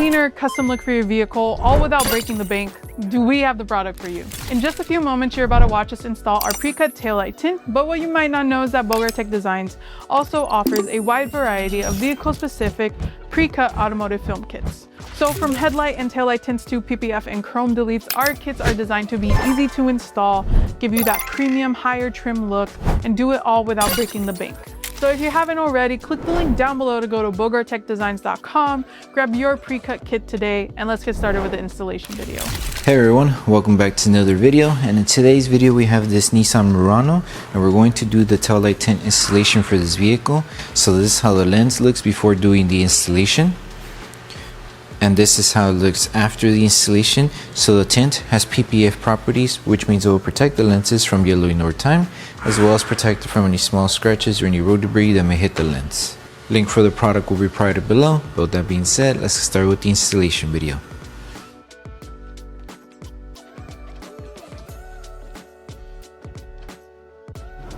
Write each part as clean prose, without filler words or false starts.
cleaner, custom look for your vehicle, all without breaking the bank, do we have the product for you. In just a few moments, you're about to watch us install our Precut Taillight Tint, but what you might not know is that Tech Designs also offers a wide variety of vehicle-specific pre-cut automotive film kits. So from headlight and taillight tints to PPF and chrome deletes, our kits are designed to be easy to install, give you that premium, higher trim look, and do it all without breaking the bank. So if you haven't already, click the link down below to go to bogartechdesigns.com, grab your pre-cut kit today, and let's get started with the installation video. Hey everyone, welcome back to another video, and in today's video we have this Nissan Murano, and we're going to do the taillight tint installation for this vehicle. So this is how the lens looks before doing the installation, and this is how it looks after the installation. So the tint has PPF properties, which means it will protect the lenses from yellowing over time, as well as protect it from any small scratches or any road debris that may hit the lens. Link for the product will be provided below. But with that being said, let's start with the installation video.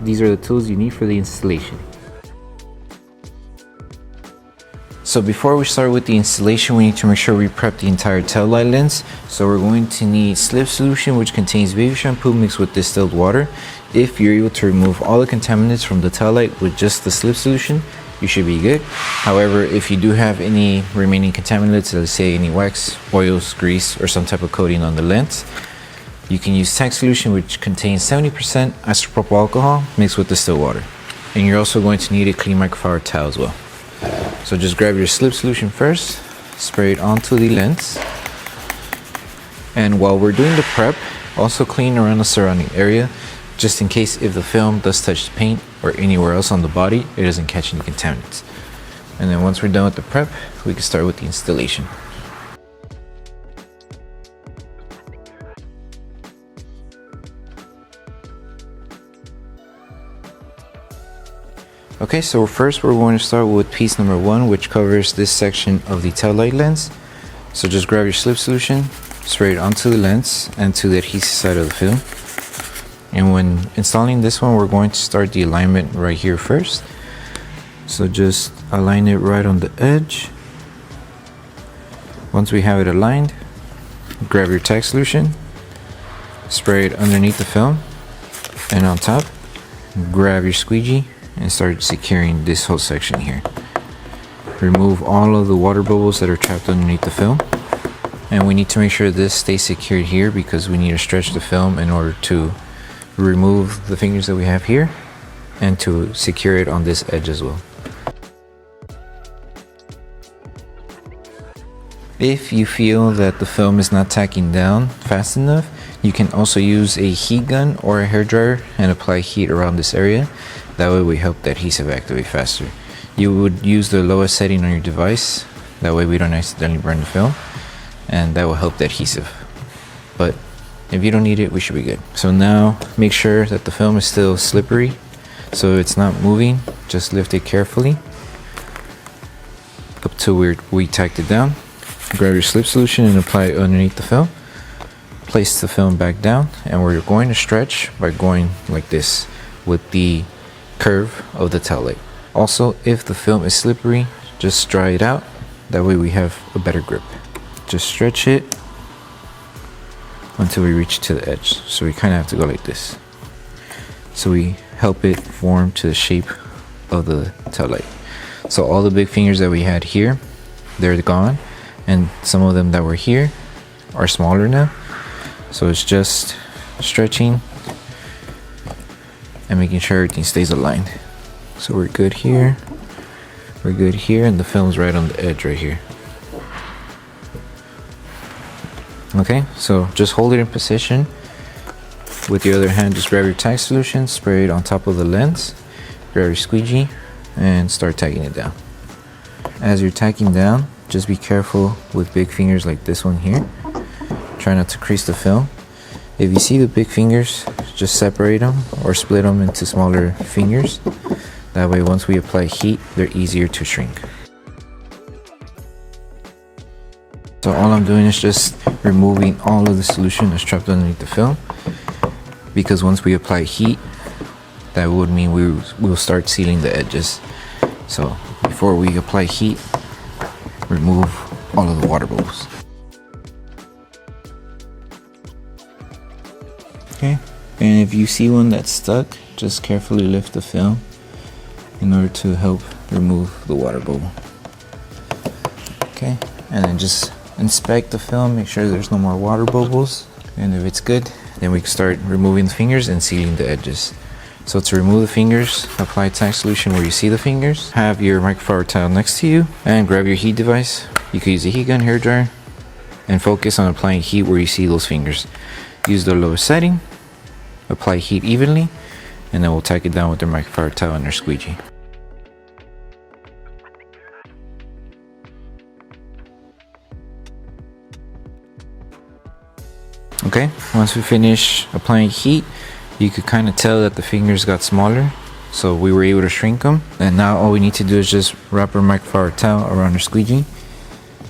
These are the tools you need for the installation. So before we start with the installation, we need to make sure we prep the entire taillight lens. So we're going to need slip solution, which contains baby shampoo mixed with distilled water. If you're able to remove all the contaminants from the taillight with just the slip solution, you should be good. However, if you do have any remaining contaminants, let's say any wax, oils, grease, or some type of coating on the lens, you can use tank solution, which contains 70% isopropyl alcohol mixed with distilled water. And you're also going to need a clean microfiber towel as well. So just grab your slip solution first, spray it onto the lens, and while we're doing the prep, also clean around the surrounding area, just in case if the film does touch the paint or anywhere else on the body, it doesn't catch any contaminants. And then once we're done with the prep, we can start with the installation. Okay, so first we're going to start with piece number 1, which covers this section of the taillight lens. So just grab your slip solution, spray it onto the lens and to the adhesive side of the film. And when installing this one, we're going to start the alignment right here first. So just align it right on the edge. Once we have it aligned, grab your tack solution, spray it underneath the film, and on top, grab your squeegee and start securing this whole section here. Remove all of the water bubbles that are trapped underneath the film, and we need to make sure this stays secured here because we need to stretch the film in order to remove the fingers that we have here and to secure it on this edge as well. If you feel that the film is not tacking down fast enough, you can also use a heat gun or a hairdryer and apply heat around this area. That way we help the adhesive activate faster. You would use the lowest setting on your device, that way we don't accidentally burn the film, and that will help the adhesive. But if you don't need it, we should be good. So now make sure that the film is still slippery, so it's not moving. Just lift it carefully up to where we tacked it down. Grab your slip solution and apply it underneath the film. Place the film back down, and we're going to stretch by going like this with the curve of the taillight. Also, if the film is slippery, just dry it out. That way we have a better grip. Just stretch it until we reach to the edge. So we kind of have to go like this. So we help it form to the shape of the taillight. So all the big fingers that we had here, they're gone, and some of them that were here are smaller now. So it's just stretching and making sure everything stays aligned. So we're good here, and the film's right on the edge right here. Okay, so just hold it in position. With the other hand, just grab your tack solution, spray it on top of the lens, grab your squeegee, and start tacking it down. As you're tacking down, just be careful with big fingers like this one here. Try not to crease the film. If you see the big fingers, just separate them or split them into smaller fingers. That way once we apply heat, they're easier to shrink. So all I'm doing is just removing all of the solution that's trapped underneath the film, because once we apply heat, that would mean we'll start sealing the edges. So before we apply heat, remove all of the water bubbles. Okay, and if you see one that's stuck, just carefully lift the film in order to help remove the water bubble. Okay, and then just inspect the film, make sure there's no more water bubbles, and if it's good, then we can start removing the fingers and sealing the edges. So to remove the fingers, apply tack solution where you see the fingers, have your microfiber towel next to you, and grab your heat device. You could use a heat gun, hair dryer, and focus on applying heat where you see those fingers. Use the lowest setting, apply heat evenly, and then we'll tack it down with the microfiber towel and our squeegee. Okay, once we finish applying heat, you could kind of tell that the fingers got smaller, so we were able to shrink them. And now all we need to do is just wrap our microfiber towel around our squeegee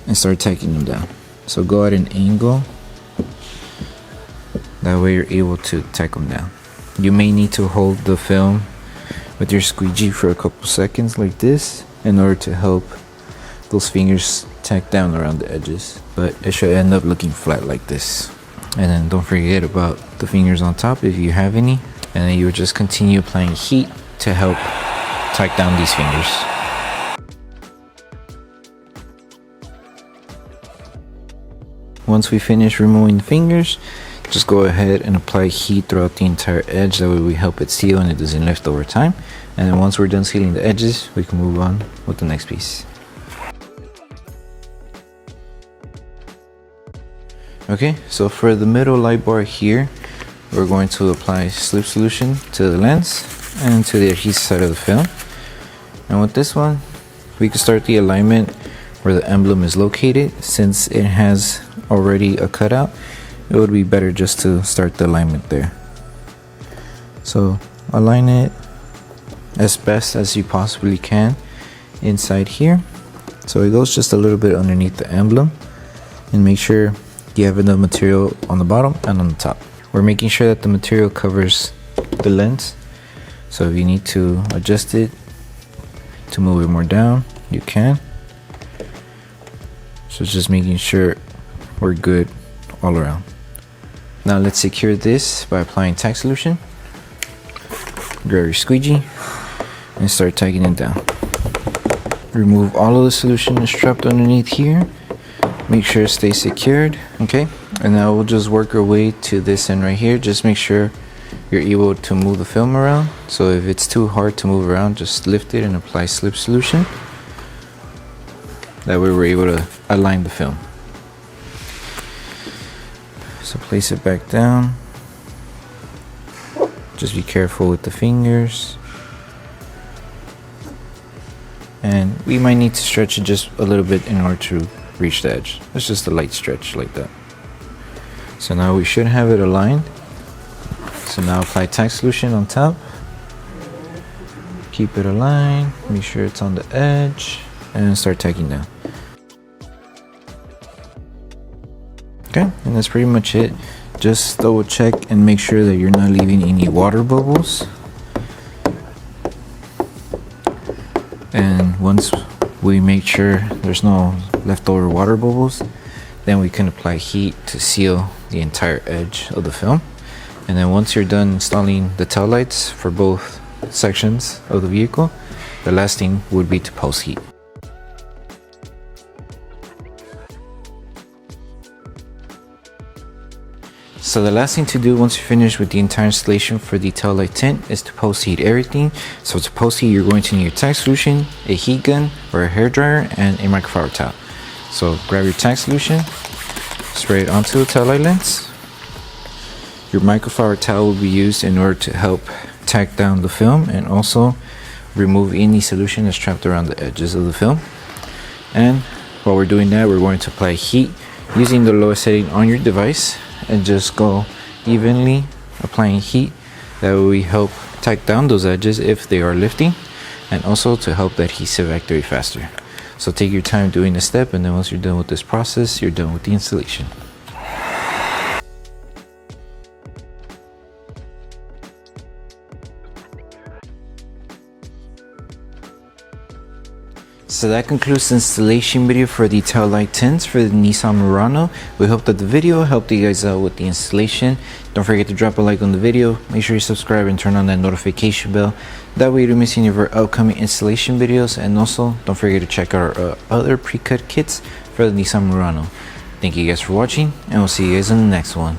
and start tacking them down. So go at an angle, that way you're able to tack them down. You may need to hold the film with your squeegee for a couple seconds like this in order to help those fingers tack down around the edges, but it should end up looking flat like this. And then don't forget about the fingers on top if you have any, and then you would just continue applying heat to help tack down these fingers. Once we finish removing the fingers, just go ahead and apply heat throughout the entire edge, that way we help it seal and it doesn't lift over time. And then once we're done sealing the edges, we can move on with the next piece. Okay, so for the middle light bar here, we're going to apply slip solution to the lens and to the adhesive side of the film. And with this one, we can start the alignment where the emblem is located. Since it has already a cutout, it would be better just to start the alignment there. So align it as best as you possibly can inside here, so it goes just a little bit underneath the emblem, and make sure you have enough material on the bottom and on the top. We're making sure that the material covers the lens, so if you need to adjust it to move it more down, you can. So just making sure we're good all around. Now let's secure this by applying tack solution. Grab your squeegee and start tacking it down. Remove all of the solution that's trapped underneath here. Make sure it stays secured. Okay, and now we'll just work our way to this end right here. Just make sure you're able to move the film around. So if it's too hard to move around, just lift it and apply slip solution. That way we're able to align the film. So place it back down. Just be careful with the fingers. And we might need to stretch it just a little bit in order to reach the edge. It's just a light stretch like that. So now we should have it aligned. So now apply tack solution on top. Keep it aligned, make sure it's on the edge, and start tacking down. Okay, and that's pretty much it. Just double check and make sure that you're not leaving any water bubbles. And once we make sure there's no leftover water bubbles, then we can apply heat to seal the entire edge of the film. And then once you're done installing the tail lights for both sections of the vehicle, the last thing would be to post heat. So the last thing to do once you finish with the entire installation for the Taillight Tint is to post heat everything. So to post heat, you're going to need your tack solution, a heat gun or a hair dryer, and a microfiber towel. So grab your tack solution, spray it onto the taillight lens. Your microfiber towel will be used in order to help tack down the film and also remove any solution that's trapped around the edges of the film. And while we're doing that, we're going to apply heat using the lowest setting on your device and just go evenly applying heat. That will help tack down those edges if they are lifting, and also to help the adhesive activate faster. So take your time doing this step, and then once you're done with this process, you're done with the installation. So that concludes the installation video for the Taillight Tints for the Nissan Murano. We hope that the video helped you guys out with the installation. Don't forget to drop a like on the video, make sure you subscribe and turn on that notification bell. That way you don't miss any of our upcoming installation videos, and also don't forget to check out our other pre-cut kits for the Nissan Murano. Thank you guys for watching, and we'll see you guys in the next one.